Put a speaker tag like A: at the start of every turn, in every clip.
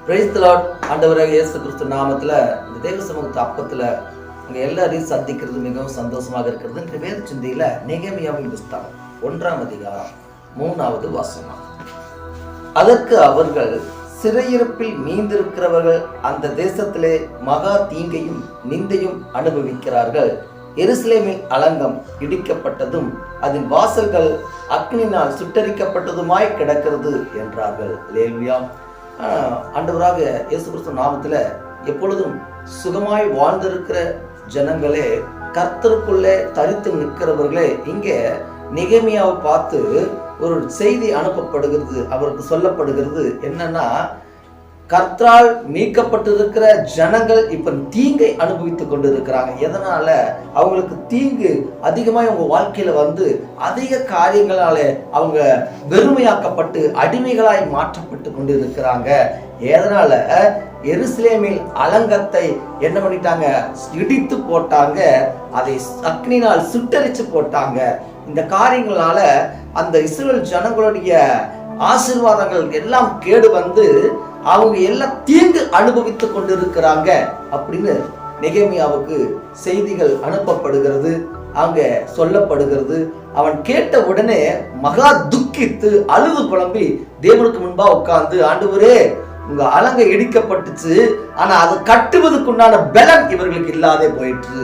A: Praise the Lord. ஆண்டவராக இயேசு கிறிஸ்து நாமத்துல இந்த தேவ சமூகத்து அப்பத்துல உங்க எல்லாரையும் சந்திக்கிறது மிகவும் சந்தோஷமாக இருக்கிறது. இன்று வேத சிந்தையில நெகேமியாவின் புஸ்தகம் 1ஆம் அதிகாரம் 3வது வசனம். அதற்கு அவர்கள், சிறையிருப்பில் மீந்திருக்கிறவர்கள் அந்த தேசத்திலே மகா தீங்கையும் நிந்தையும் அனுபவிக்கிறார்கள். எருசலேமின் அலங்கம் இடிக்கப்பட்டதும் அதன் வாசல்கள் அக்னினால் சுட்டரிக்கப்பட்டதுமாய் கிடக்கிறது என்றார்கள். அல்லேலூயா. ஆண்டவராக இயேசு கிறிஸ்து நாமத்துல எப்பொழுதும் சுகமாய் வாழ்ந்திருக்கிற ஜனங்களே, கர்த்தருக்குள்ளே தரித்து நிற்கிறவர்களே, இங்கே நெகேமியாவை பார்த்து ஒரு செய்தி அனுப்பப்படுகிறது. அவருக்கு சொல்லப்படுகிறது என்னன்னா, கர்த்தரால் மீட்கப்பட்டிருக்கிற ஜனங்கள் இப்ப தீங்கை அனுபவித்துக் கொண்டு இருக்கிறாங்க. எதனால? அவங்களுக்கு தீங்கு அதிகமாக அவங்க வாழ்க்கையில அதிக காரியங்களால அவங்க வெறுமையாக்கப்பட்டு அடிமைகளாய் மாற்றப்பட்டு கொண்டு இருக்கிறாங்க. எதனால? எருசலேமில் அலங்கத்தை என்ன பண்ணிட்டாங்க? இடித்து போட்டாங்க. அதை அக்னினால் சுட்டரிச்சு போட்டாங்க. இந்த காரியங்களால அந்த இஸ்ரவேல் ஜனங்களுடைய ஆசீர்வாதங்கள் எல்லாம் கேடு அவங்க எல்லாம் தீங்கு அனுபவித்துக் கொண்டிருக்கிறாங்க அப்படின்னு நெகேமியாவுக்கு செய்திகள் அனுப்பப்படுகிறது, அங்க சொல்லப்படுகிறது. அவன் கேட்ட உடனே மகா துக்கித்து அழுது புலம்பி தேவனுக்கு முன்பா உட்கார்ந்து, ஆண்டவரே, உங்க அலங்கை இடிக்கப்பட்டுச்சு, ஆனா அதை கட்டுவதற்குண்டான பலன் இவர்களுக்கு இல்லாதே போயிற்று.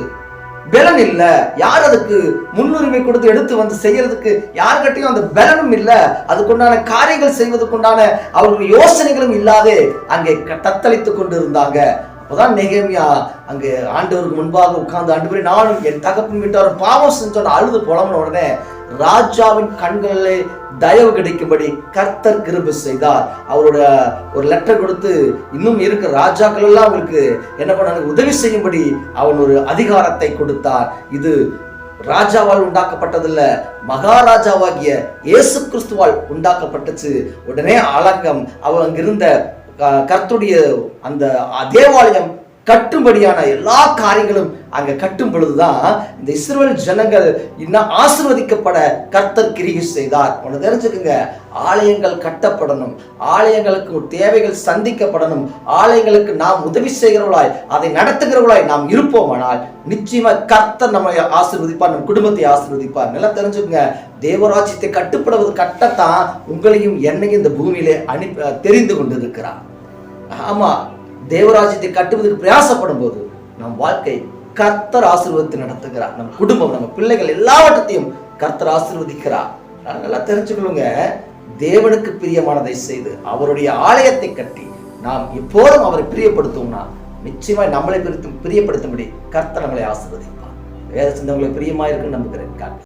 A: பலன் இல்ல. யார் அதுக்கு முன்னுரிமை கொடுத்து எடுத்து செய்யறதுக்கு யார்கிட்டையும் அந்த பலனும் இல்ல. அதுக்குண்டான காரியங்கள் செய்வதற்குண்டான அவர்கள் யோசனைகளும் இல்லாதே அங்கே தத்தளித்துக் கொண்டு இருந்தாங்க. அப்பதான் நெகேமியா அங்கே ஆண்டவருக்கு முன்பாக உட்கார்ந்து, ஆண்டவரே, நானும் என் தகப்பன் வீட்டாரும் பாவம் செஞ்சோன்னு அழுது புலம்பின உடனே ராஜாவின் கண்களிலே தயவு கிடைக்கும்படி கர்த்தர் கிருபை செய்தார். அவரோட ஒரு லெட்டர் கொடுத்து, இன்னும் இருக்கிற ராஜாக்கள் எல்லாம் அவங்களுக்கு என்ன பண்ண உதவி செய்யும்படி அவன் ஒரு அதிகாரத்தை கொடுத்தார். இது ராஜாவால் உண்டாக்கப்பட்டதில்ல, மகாராஜாவாகிய இயேசு கிறிஸ்துவால் உண்டாக்கப்பட்டுச்சு. உடனே அலங்கம் அவன் அங்கிருந்த கர்த்தருடைய அந்த தேவாலயம் கட்டும்படியான எல்லா காரியங்களும் அங்க கட்டும் பொழுதுதான் இந்த இஸ்ரவேல் ஜனங்கள் இன்னும் ஆசீர்வதிக்கப்பட கர்த்தர் கிரியை செய்தார். ஒன்று தெரிஞ்சுக்குங்க, ஆலயங்கள் கட்டப்படணும், ஆலயங்களுக்கு தேவைகள் சந்திக்கப்படணும், ஆலயங்களுக்கு நாம் உதவி செய்கிறவர்களாய் அதை நடத்துகிறவர்களாய் நாம் இருப்போமானால் நிச்சயமா கர்த்தர் நம்மை ஆசீர்வதிப்பார், நம் குடும்பத்தை ஆசீர்வதிப்பார். நல்லா தெரிஞ்சுக்குங்க, தேவராஜ்யத்தை கட்டுப்படுவது கட்டத்தான் உங்களையும் என்னையும் இந்த பூமியிலே தெரிந்து கொண்டிருக்கிறார். ஆமா, தேவராஜ்யத்தை கட்டுவதற்கு பிரயாசப்படும் போது நம் வாழ்க்கை கர்த்தர் ஆசீர்வதித்து நடத்துகிறார். நம் குடும்பம், நம்ம பிள்ளைகள் எல்லாவற்றையும் கர்த்தர் ஆசீர்வதிக்கிறார். நல்லா தெரிஞ்சுக்கொள்ளுங்க, தேவனுக்கு பிரியமானதை செய்து அவருடைய ஆலயத்தை கட்டி நாம் எப்போதும் அவரை பிரியப்படுத்துவோம்னா நிச்சயமா நம்மளை பிரியப்படுத்தும்படி கர்த்தர் நம்மளை ஆசீர்வதிப்பார். வேத சிந்தங்களை பிரியமா இருக்குன்னு நம்புகிறேன்.